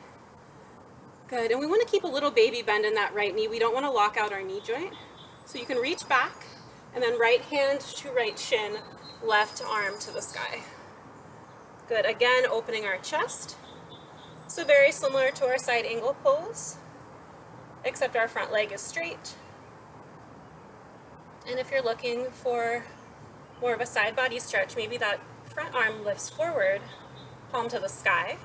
Good. And we want to keep a little baby bend in that right knee. We don't want to lock out our knee joint. So you can reach back, and then right hand to right shin, left arm to the sky. Good. Again, opening our chest. So very similar to our side angle pose, except our front leg is straight. And if you're looking for more of a side body stretch, maybe that front arm lifts forward, palm to the sky.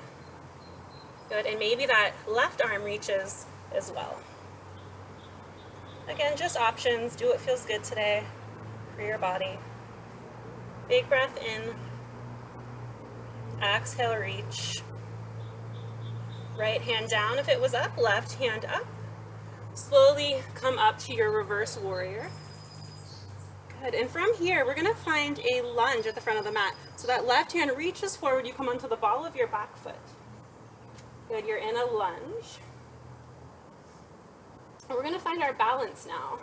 Good. And maybe that left arm reaches as well. Again, just options. Do what feels good today for your body. Big breath in. Exhale, reach. Right hand down if it was up, left hand up. Slowly come up to your reverse warrior. Good. And from here, we're going to find a lunge at the front of the mat. So that left hand reaches forward, you come onto the ball of your back foot. Good. You're in a lunge. And we're going to find our balance now.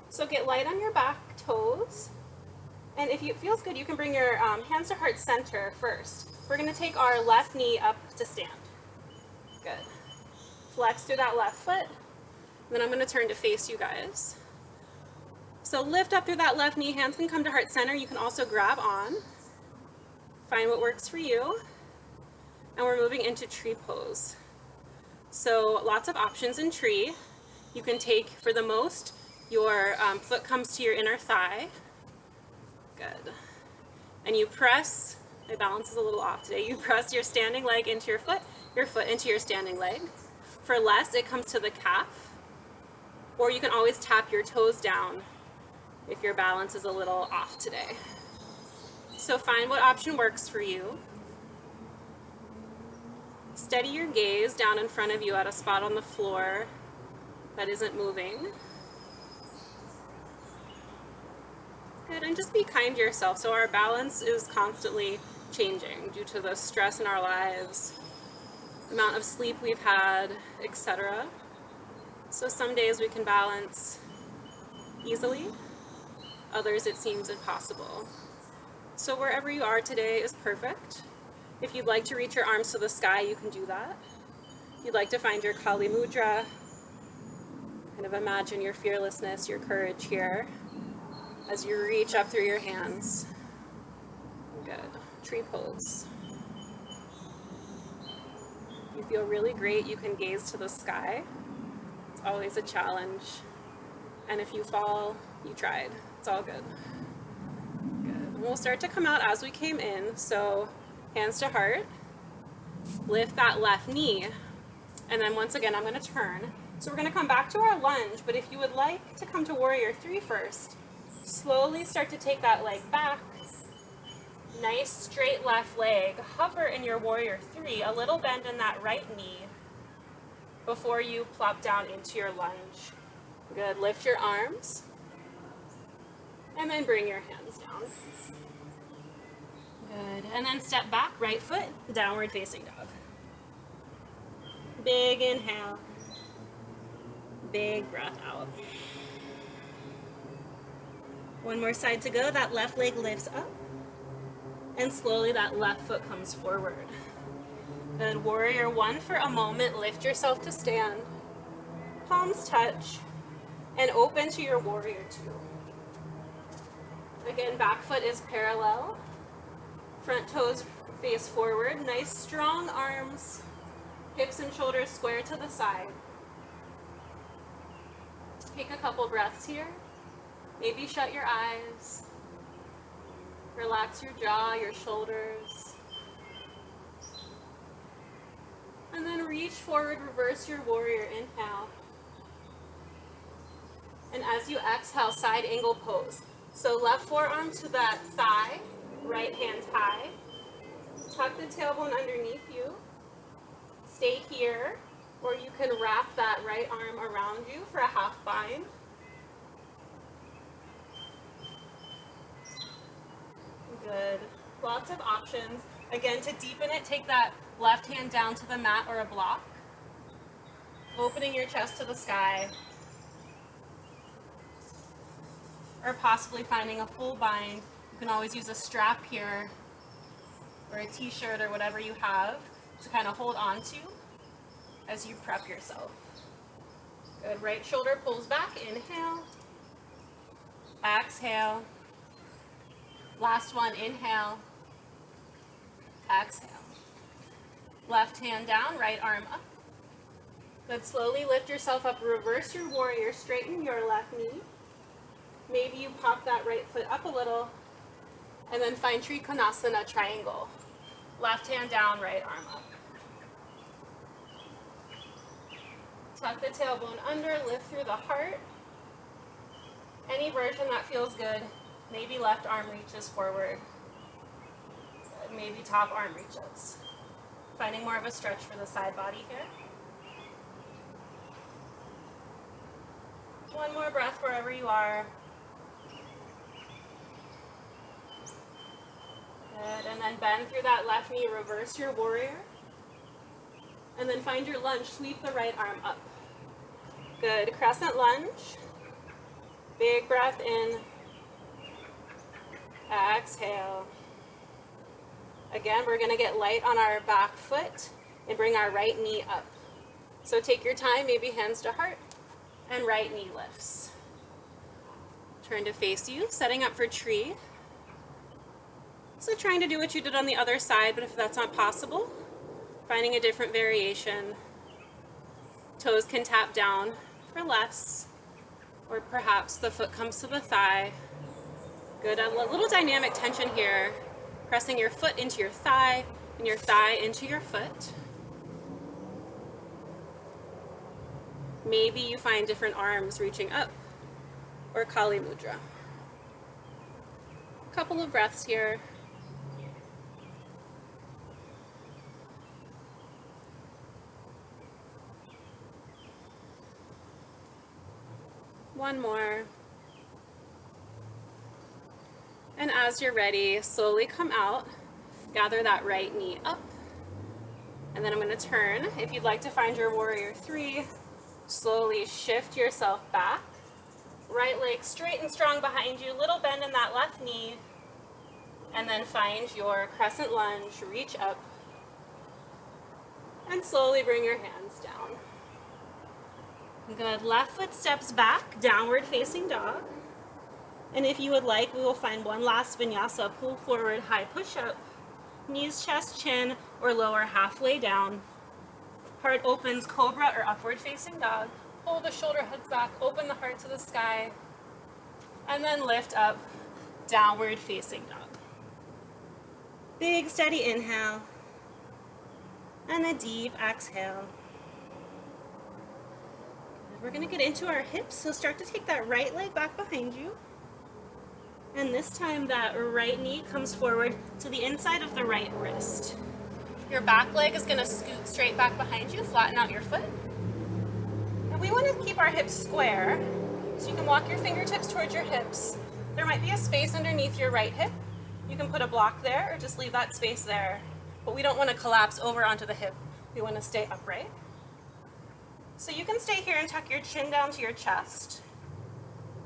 So get light on your back toes. And if it feels good, you can bring your hands to heart center first. We're going to take our left knee up to stand. Good. Flex through that left foot. Then I'm going to turn to face you guys. So lift up through that left knee. Hands can come to heart center. You can also grab on. Find what works for you. And we're moving into tree pose. So lots of options in tree. You can take, for the most, your foot comes to your inner thigh. Good. And you press, my balance is a little off today, you press your standing leg into your foot into your standing leg. For less, it comes to the calf. Or you can always tap your toes down if your balance is a little off today. So find what option works for you. Steady your gaze down in front of you at a spot on the floor that isn't moving. Good, and just be kind to yourself. So our balance is constantly changing due to the stress in our lives, the amount of sleep we've had, etc. So some days we can balance easily, others it seems impossible. So wherever you are today is perfect. If you'd like to reach your arms to the sky, you can do that. If you'd like to find your Kali Mudra, kind of imagine your fearlessness, your courage here as you reach up through your hands. Good. Tree pose. If you feel really great, you can gaze to the sky. It's always a challenge. And if you fall, you tried. It's all good. Good. And we'll start to come out as we came in. So hands to heart. Lift that left knee. And then once again, I'm going to turn. So we're going to come back to our lunge. But if you would like to come to Warrior 3 first, slowly start to take that leg back. Nice straight left leg. Hover in your Warrior 3. A little bend in that right knee before you plop down into your lunge. Good. Lift your arms. And then bring your hands down. Good. And then step back, right foot, downward facing dog. Big inhale. Big breath out. One more side to go. That left leg lifts up. And slowly that left foot comes forward. Good. Warrior one for a moment. Lift yourself to stand. Palms touch. And open to your warrior two. Again, back foot is parallel. Front toes face forward. Nice strong arms. Hips and shoulders square to the side. Take a couple breaths here. Maybe shut your eyes. Relax your jaw, your shoulders. And then reach forward, reverse your warrior, inhale. And as you exhale, side angle pose. So left forearm to that thigh, right hand high. Tuck the tailbone underneath you. Stay here, or you can wrap that right arm around you for a half bind. Good. Lots of options. Again, to deepen it, take that left hand down to the mat or a block. Opening your chest to the sky. Or possibly finding a full bind. You can always use a strap here or a t-shirt or whatever you have to kind of hold on to as you prep yourself. Good. Right shoulder pulls back. Inhale. Exhale. Last one. Inhale. Exhale. Left hand down, right arm up. Good. Slowly lift yourself up. Reverse your warrior. Straighten your left knee. Maybe you pop that right foot up a little. And then find Konasana triangle. Left hand down, right arm up. Tuck the tailbone under, lift through the heart. Any version that feels good. Maybe left arm reaches forward. Maybe top arm reaches. Finding more of a stretch for the side body here. One more breath wherever you are. Good, and then bend through that left knee, reverse your warrior. And then find your lunge, sweep the right arm up. Good, crescent lunge. Big breath in. Exhale. Again, we're gonna get light on our back foot and bring our right knee up. So take your time, maybe hands to heart, and right knee lifts. Turn to face you, setting up for tree. So trying to do what you did on the other side, but if that's not possible, finding a different variation. Toes can tap down for less, or perhaps the foot comes to the thigh. Good, a little dynamic tension here. Pressing your foot into your thigh, and your thigh into your foot. Maybe you find different arms reaching up, or Kali Mudra. A couple of breaths here. One more. And as you're ready, slowly come out, gather that right knee up, and then I'm going to turn. If you'd like to find your warrior three, slowly shift yourself back. Right leg straight and strong behind you, little bend in that left knee, and then find your crescent lunge, reach up, and slowly bring your hands down. Good, left foot steps back, downward facing dog. And if you would like, we will find one last vinyasa, pull forward, high push-up, knees, chest, chin, or lower halfway down. Heart opens, cobra or upward facing dog. Pull the shoulder heads back, open the heart to the sky, and then lift up, downward facing dog. Big steady inhale, and a deep exhale. We're gonna get into our hips, so start to take that right leg back behind you. And this time that right knee comes forward to the inside of the right wrist. Your back leg is going to scoot straight back behind you, flatten out your foot. And we want to keep our hips square, so you can walk your fingertips towards your hips There might be a space underneath your right hip. You can put a block there or just leave that space there. But we don't want to collapse over onto the hip. We want to stay upright. So you can stay here and tuck your chin down to your chest.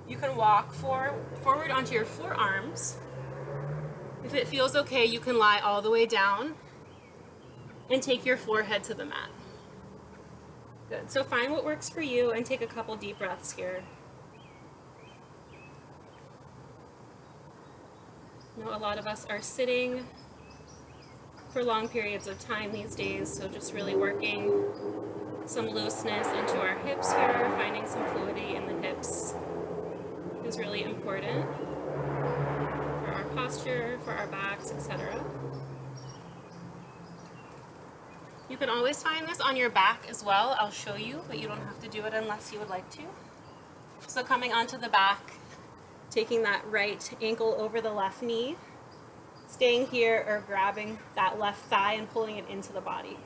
You can walk forward onto your forearms. If it feels okay, you can lie all the way down and take your forehead to the mat. Good. So find what works for you and take a couple deep breaths here. I know a lot of us are sitting for long periods of time these days, so just really working some looseness into our hips here, finding some fluidity in the hips is really important for our posture, for our backs, etc. You can always find this on your back as well. I'll show you, but you don't have to do it unless you would like to. So coming onto the back, taking that right ankle over the left knee, staying here or grabbing that left thigh and pulling it into the body.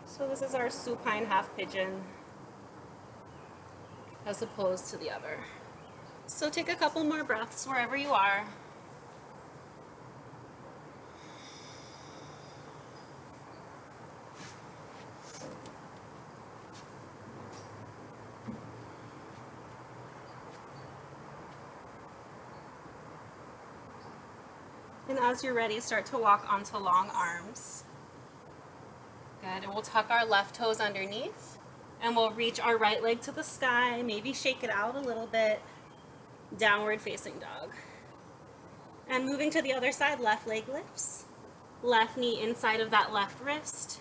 So this is our supine half pigeon as opposed to the other. So take a couple more breaths wherever you are. And as you're ready, start to walk onto long arms. Good, and we'll tuck our left toes underneath, and we'll reach our right leg to the sky, maybe shake it out a little bit, downward facing dog. And moving to the other side, left leg lifts, left knee inside of that left wrist.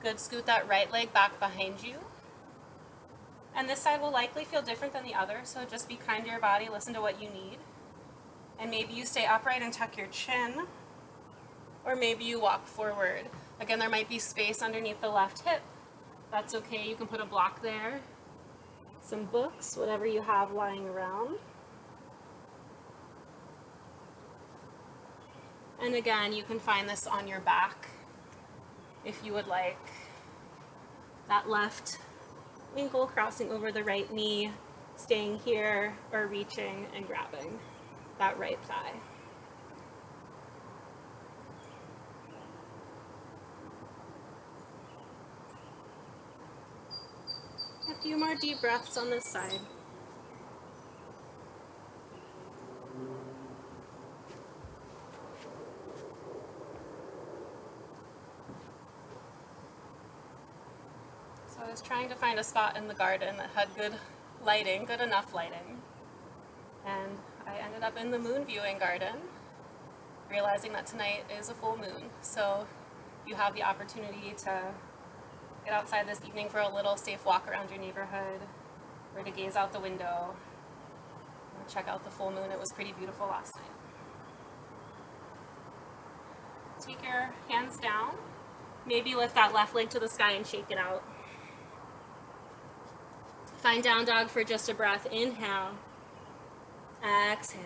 Good, scoot that right leg back behind you. And this side will likely feel different than the other, so just be kind to your body, listen to what you need. And maybe you stay upright and tuck your chin, or maybe you walk forward. Again, there might be space underneath the left hip. That's okay, you can put a block there, some books, whatever you have lying around. And again, you can find this on your back if you would like. That left ankle crossing over the right knee, staying here, or reaching and grabbing that right thigh. A few more deep breaths on this side. So I was trying to find a spot in the garden that had good lighting, good enough lighting. And I ended up in the moon viewing garden, realizing that tonight is a full moon. So you have the opportunity to get outside this evening for a little safe walk around your neighborhood, or to gaze out the window, or check out the full moon. It was pretty beautiful last night. Take your hands down. Maybe lift that left leg to the sky and shake it out. Find down dog for just a breath. Inhale. Exhale.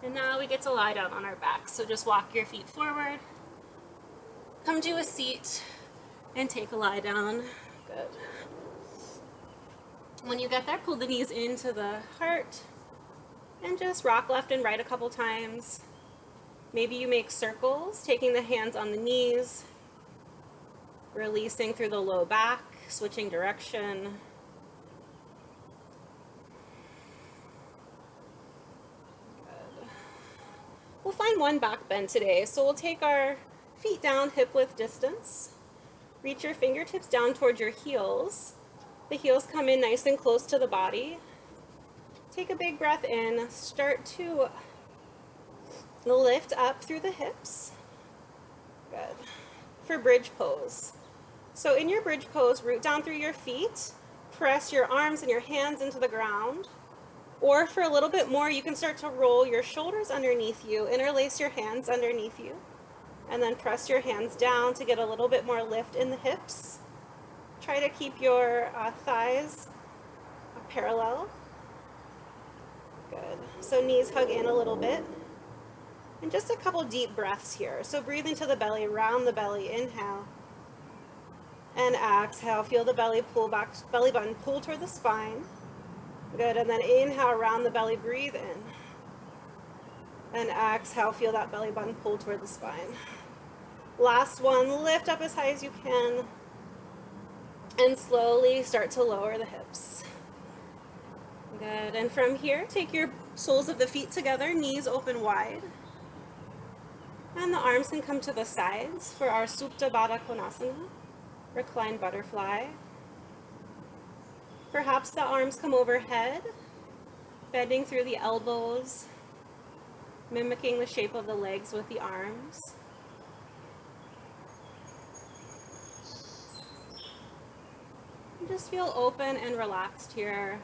And now we get to lie down on our backs. So just walk your feet forward. Come to a seat and take a lie down. Good. When you get there, pull the knees into the heart and just rock left and right a couple times. Maybe you make circles, taking the hands on the knees, releasing through the low back, switching direction. Good. We'll find one back bend today. So we'll take our feet down, hip width distance. Reach your fingertips down towards your heels. The heels come in nice and close to the body. Take a big breath in. Start to lift up through the hips. Good. For bridge pose. So in your bridge pose, root down through your feet. Press your arms and your hands into the ground. Or for a little bit more, you can start to roll your shoulders underneath you. Interlace your hands underneath you. And then press your hands down to get a little bit more lift in the hips. Try to keep your thighs parallel. Good. So knees hug in a little bit. And just a couple deep breaths here. So breathe into the belly, round the belly, inhale. And exhale, feel the belly pull back, belly button pull toward the spine. Good, and then inhale around the belly, breathe in. And exhale, feel that belly button pull toward the spine. Last one, lift up as high as you can. And slowly start to lower the hips. Good, and from here, take your soles of the feet together, knees open wide. And the arms can come to the sides for our Supta Baddha Konasana, reclined butterfly. Perhaps the arms come overhead, bending through the elbows, mimicking the shape of the legs with the arms. Just feel open and relaxed here.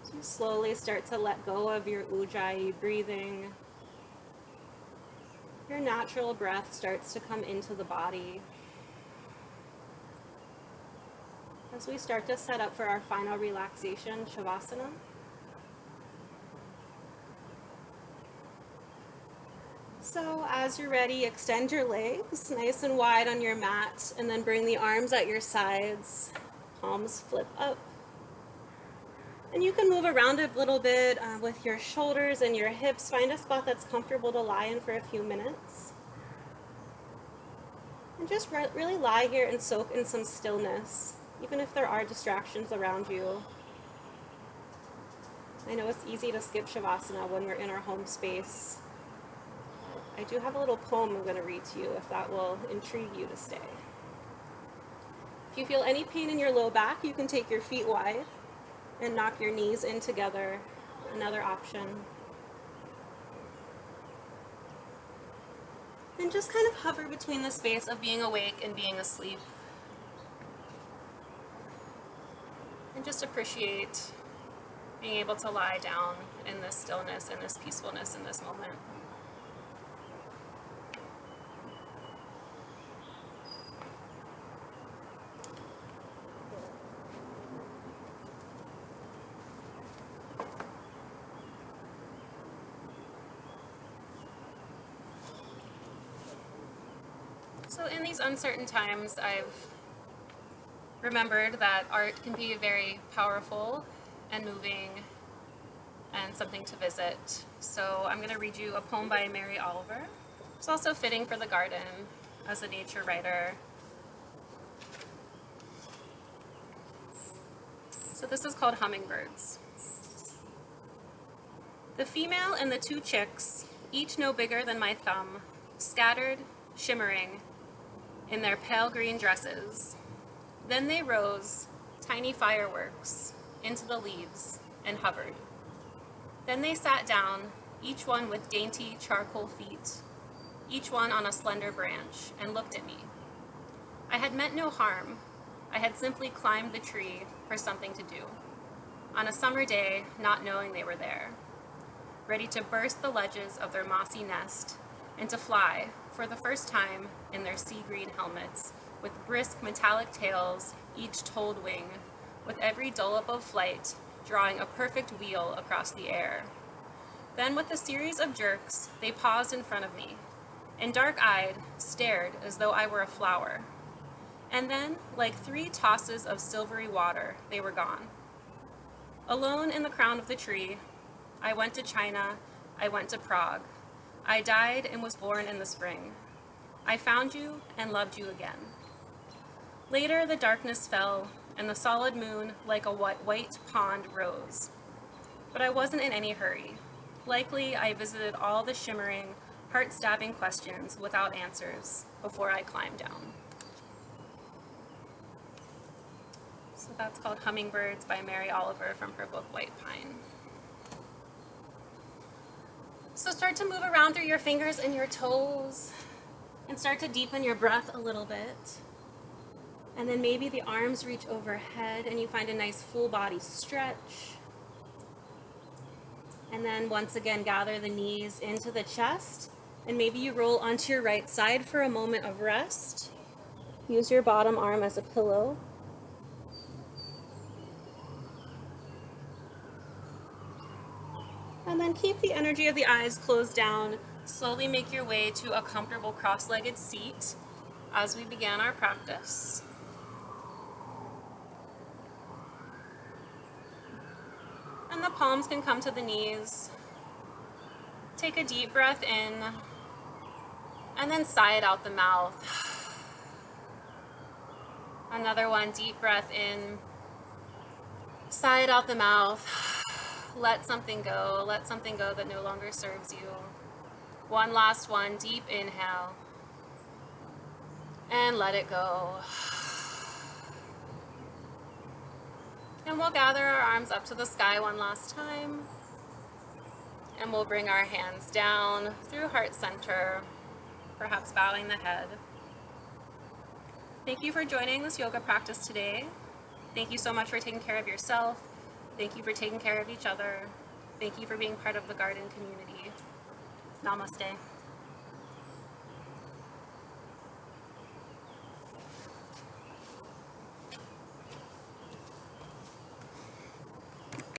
So slowly start to let go of your ujjayi breathing. Your natural breath starts to come into the body. As we start to set up for our final relaxation, Shavasana. So as you're ready, extend your legs nice and wide on your mat, and then bring the arms at your sides, palms flip up. And you can move around a little bit with your shoulders and your hips. Find a spot that's comfortable to lie in for a few minutes. And just really lie here and soak in some stillness, even if there are distractions around you. I know it's easy to skip Shavasana when we're in our home space. I do have a little poem I'm going to read to you if that will intrigue you to stay. If you feel any pain in your low back, you can take your feet wide and knock your knees in together. Another option. And just kind of hover between the space of being awake and being asleep. And just appreciate being able to lie down in this stillness and this peacefulness in this moment. So in these uncertain times, I've remembered that art can be very powerful and moving and something to visit. So I'm going to read you a poem by Mary Oliver. It's also fitting for the garden as a nature writer. So this is called Hummingbirds. The female and the two chicks, each no bigger than my thumb, scattered, shimmering, in their pale green dresses. Then they rose, tiny fireworks, into the leaves and hovered. Then they sat down, each one with dainty charcoal feet, each one on a slender branch, and looked at me. I had meant no harm. I had simply climbed the tree for something to do. On a summer day, not knowing they were there, ready to burst the ledges of their mossy nest and to fly, for the first time, in their sea-green helmets, with brisk metallic tails, each told wing, with every dollop of flight drawing a perfect wheel across the air. Then, with a series of jerks, they paused in front of me, and dark-eyed, stared as though I were a flower. And then, like 3 tosses of silvery water, they were gone. Alone in the crown of the tree, I went to China, I went to Prague. I died and was born in the spring. I found you and loved you again. Later the darkness fell, and the solid moon, like a white pond, rose. But I wasn't in any hurry. Likely I visited all the shimmering, heart-stabbing questions without answers before I climbed down. So that's called Hummingbirds by Mary Oliver from her book White Pine. So start to move around through your fingers and your toes and start to deepen your breath a little bit. And then maybe the arms reach overhead and you find a nice full body stretch. And then once again, gather the knees into the chest and maybe you roll onto your right side for a moment of rest. Use your bottom arm as a pillow. And then keep the energy of the eyes closed down Slowly make your way to a comfortable cross-legged seat as we begin our practice. And the palms can come to the knees. Take a deep breath in and then sigh it out the mouth. Another one, deep breath in, sigh it out the mouth. Let something go that no longer serves you. One last one, deep inhale, and let it go. And we'll gather our arms up to the sky one last time. And we'll bring our hands down through heart center, perhaps bowing the head. Thank you for joining this yoga practice today. Thank you so much for taking care of yourself. Thank you for taking care of each other. Thank you for being part of the garden community. Namaste.